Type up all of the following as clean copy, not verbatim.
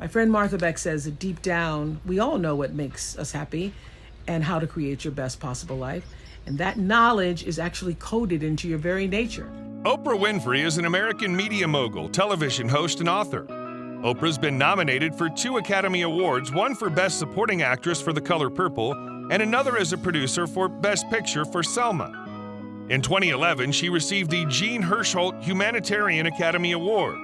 My friend Martha Beck says that deep down, we all know what makes us happy and how to create your best possible life. And that knowledge is actually coded into your very nature. Oprah Winfrey is an American media mogul, television host, and author. Oprah's been nominated for 2 Academy Awards, one for Best Supporting Actress for The Color Purple, and another as a producer for Best Picture for Selma. In 2011, she received the Jean Hersholt Humanitarian Academy Award.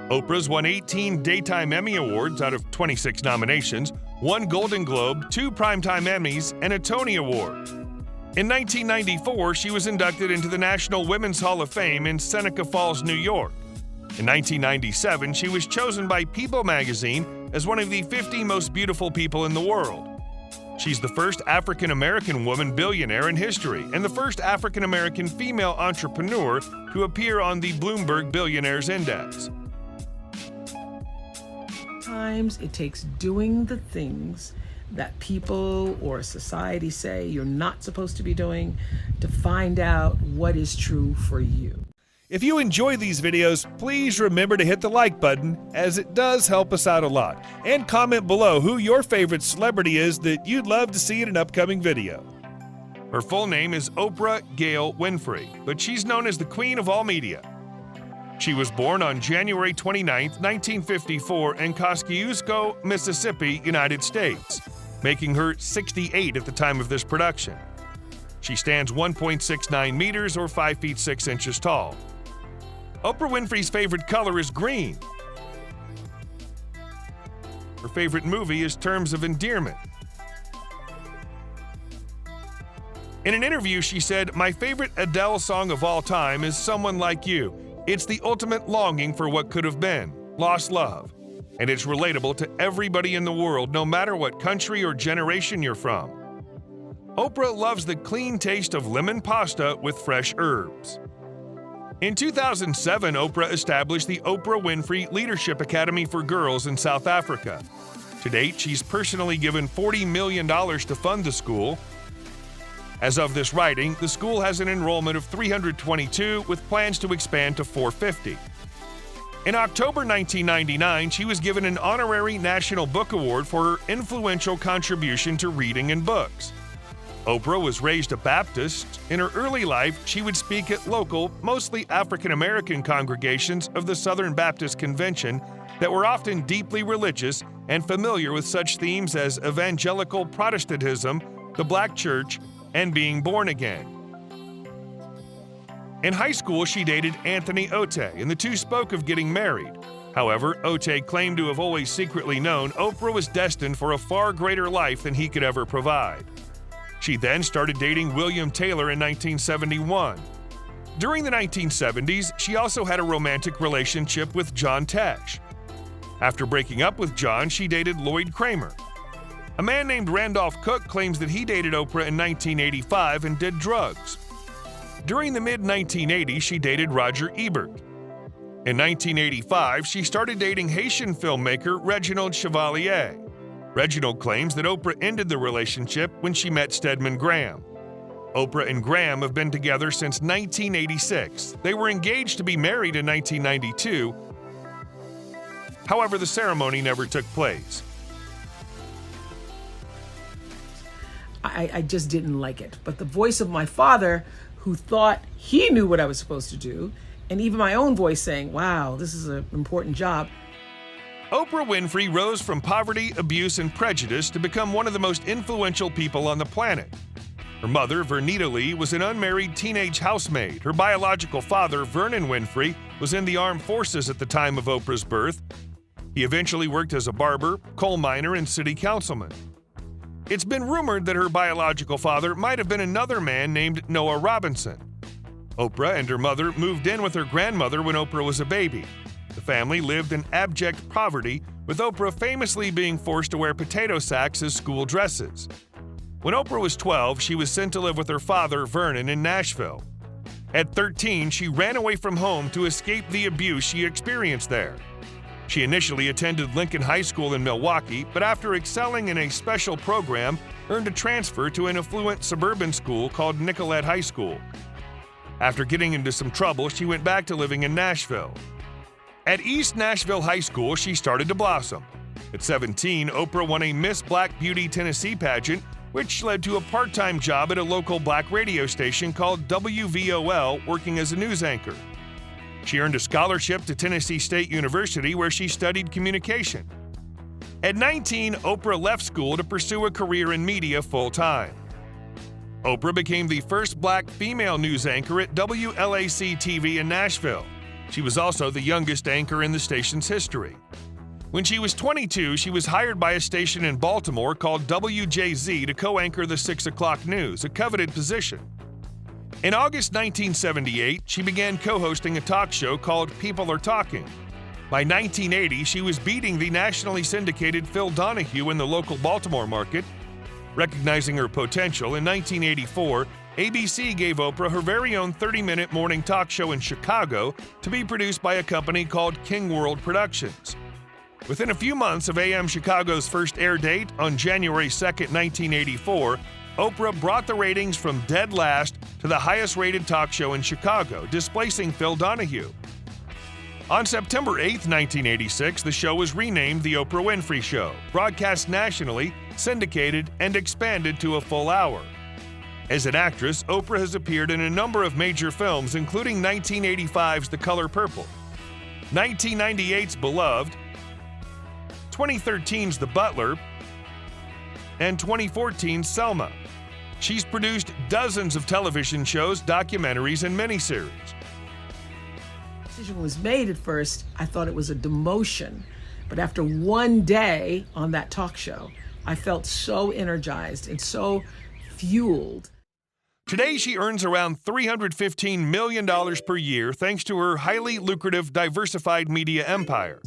Oprah's won 18 Daytime Emmy Awards out of 26 nominations, 1 Golden Globe, 2 Primetime Emmys, and a Tony Award. In 1994, she was inducted into the National Women's Hall of Fame in Seneca Falls, New York. In 1997, she was chosen by People magazine as one of the 50 most beautiful people in the world. She's the first African-American woman billionaire in history and the first African-American female entrepreneur to appear on the Bloomberg Billionaires Index. Sometimes it takes doing the things that people or society say you're not supposed to be doing to find out what is true for you. If you enjoy these videos, please remember to hit the like button, as it does help us out a lot. And comment below who your favorite celebrity is that you'd love to see in an upcoming video. Her full name is Oprah Gail Winfrey, but she's known as the Queen of all media. She was born on January 29, 1954 in Kosciuszko, Mississippi, United States, making her 68 at the time of this production. She stands 1.69 meters or 5 feet 6 inches tall. Oprah Winfrey's favorite color is green. Her favorite movie is Terms of Endearment. In an interview, she said, "My favorite Adele song of all time is Someone Like You. It's the ultimate longing for what could have been, lost love. And it's relatable to everybody in the world, no matter what country or generation you're from." Oprah loves the clean taste of lemon pasta with fresh herbs. In 2007, Oprah established the Oprah Winfrey Leadership Academy for Girls in South Africa. To date, she's personally given $40 million to fund the school. As of this writing, the school has an enrollment of 322 with plans to expand to 450. In October 1999, she was given an honorary National Book Award for her influential contribution to reading and books. Oprah was raised a Baptist. In her early life, she would speak at local, mostly African-American congregations of the Southern Baptist Convention that were often deeply religious and familiar with such themes as evangelical Protestantism, the Black Church, and being born again. In high school, she dated Anthony Ote, and the two spoke of getting married. However, Ote claimed to have always secretly known Oprah was destined for a far greater life than he could ever provide. She then started dating William Taylor in 1971. During the 1970s, she also had a romantic relationship with John Tesh. After breaking up with John, she dated Lloyd Kramer. A man named Randolph Cook claims that he dated Oprah in 1985 and did drugs. During the mid-1980s, she dated Roger Ebert. In 1985, she started dating Haitian filmmaker Reginald Chevalier. Reginald claims that Oprah ended the relationship when she met Stedman Graham. Oprah and Graham have been together since 1986. They were engaged to be married in 1992. However, the ceremony never took place. I just didn't like it. But the voice of my father, who thought he knew what I was supposed to do, and even my own voice saying, wow, this is an important job. Oprah Winfrey rose from poverty, abuse, and prejudice to become one of the most influential people on the planet. Her mother, Vernita Lee, was an unmarried teenage housemaid. Her biological father, Vernon Winfrey, was in the armed forces at the time of Oprah's birth. He eventually worked as a barber, coal miner, and city councilman. It's been rumored that her biological father might have been another man named Noah Robinson. Oprah and her mother moved in with her grandmother when Oprah was a baby. The family lived in abject poverty, with Oprah famously being forced to wear potato sacks as school dresses. When Oprah was 12, she was sent to live with her father, Vernon, in Nashville. At 13, she ran away from home to escape the abuse she experienced there. She initially attended Lincoln High School in Milwaukee, but after excelling in a special program, earned a transfer to an affluent suburban school called Nicollet High School. After getting into some trouble, she went back to living in Nashville. At East Nashville High School, she started to blossom. At 17, Oprah won a Miss Black Beauty Tennessee pageant, which led to a part-time job at a local black radio station called WVOL, working as a news anchor. She earned a scholarship to Tennessee State University, where she studied communication. At 19, Oprah left school to pursue a career in media full-time. Oprah became the first black female news anchor at WLAC TV in Nashville. She was also the youngest anchor in the station's history. When she was 22, she was hired by a station in Baltimore called WJZ to co-anchor the 6 o'clock news, a coveted position. In August 1978, she began co-hosting a talk show called People Are Talking. By 1980, she was beating the nationally syndicated Phil Donahue in the local Baltimore market. Recognizing her potential, in 1984, ABC gave Oprah her very own 30-minute morning talk show in Chicago to be produced by a company called King World Productions. Within a few months of AM Chicago's first air date, on January 2, 1984, Oprah brought the ratings from dead last to the highest-rated talk show in Chicago, displacing Phil Donahue. On September 8, 1986, the show was renamed The Oprah Winfrey Show, broadcast nationally, syndicated, and expanded to a full hour. As an actress, Oprah has appeared in a number of major films, including 1985's The Color Purple, 1998's Beloved, 2013's The Butler, and 2014's Selma. She's produced dozens of television shows, documentaries, and miniseries. The decision was made at first, I thought it was a demotion. But after one day on that talk show, I felt so energized and so fueled. Today, she earns around $315 million per year thanks to her highly lucrative, diversified media empire.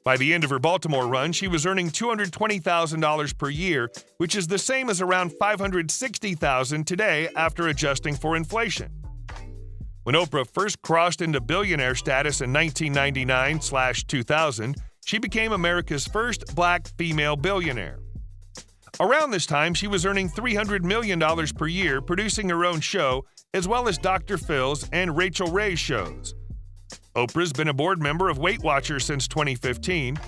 By the end of her Baltimore run, she was earning $220,000 per year, which is the same as around $560,000 today after adjusting for inflation. When Oprah first crossed into billionaire status in 1999/2000, she became America's first black female billionaire. Around this time, she was earning $300 million per year producing her own show, as well as Dr. Phil's and Rachel Ray's shows. Oprah's been a board member of Weight Watchers since 2015.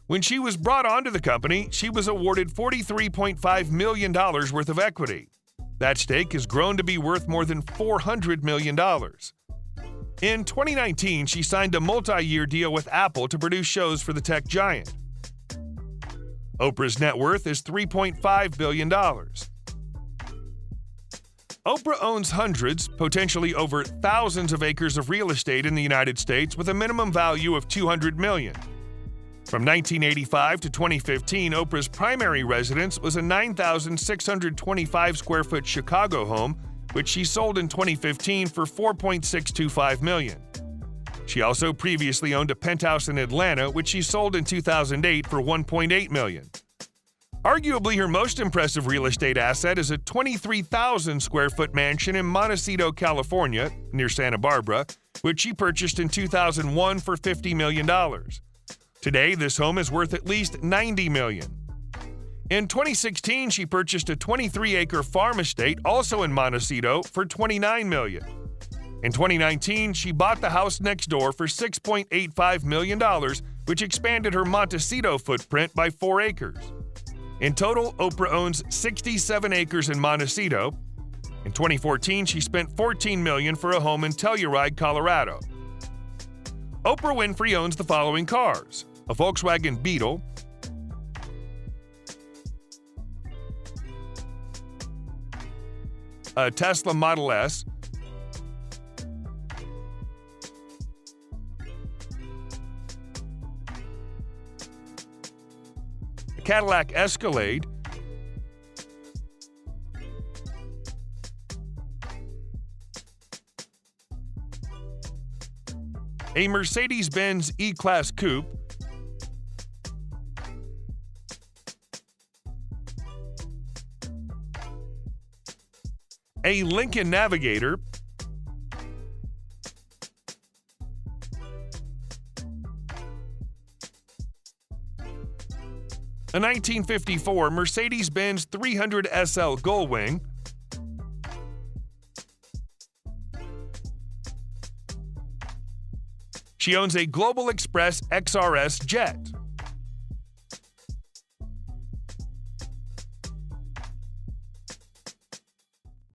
When she was brought onto the company, she was awarded $43.5 million worth of equity. That stake has grown to be worth more than $400 million. In 2019, she signed a multi-year deal with Apple to produce shows for the tech giant. Oprah's net worth is $3.5 billion. Oprah owns hundreds, potentially over thousands of acres of real estate in the United States with a minimum value of $200 million. From 1985 to 2015, Oprah's primary residence was a 9,625 square foot Chicago home, which she sold in 2015 for $4.625 million. She also previously owned a penthouse in Atlanta, which she sold in 2008 for $1.8 million. Arguably her most impressive real estate asset is a 23,000 square foot mansion in Montecito, California, near Santa Barbara, which she purchased in 2001 for $50 million. Today, this home is worth at least $90 million. In 2016, she purchased a 23-acre farm estate, also in Montecito, for $29 million. In 2019, she bought the house next door for $6.85 million, which expanded her Montecito footprint by 4 acres. In total, Oprah owns 67 acres in Montecito. In 2014, she spent $14 million for a home in Telluride, Colorado. Oprah Winfrey owns the following cars: a Volkswagen Beetle, a Tesla Model S, a Cadillac Escalade, a Mercedes-Benz E-Class Coupe, a Lincoln Navigator, a 1954 Mercedes-Benz 300 SL Gullwing, she owns a Global Express XRS jet,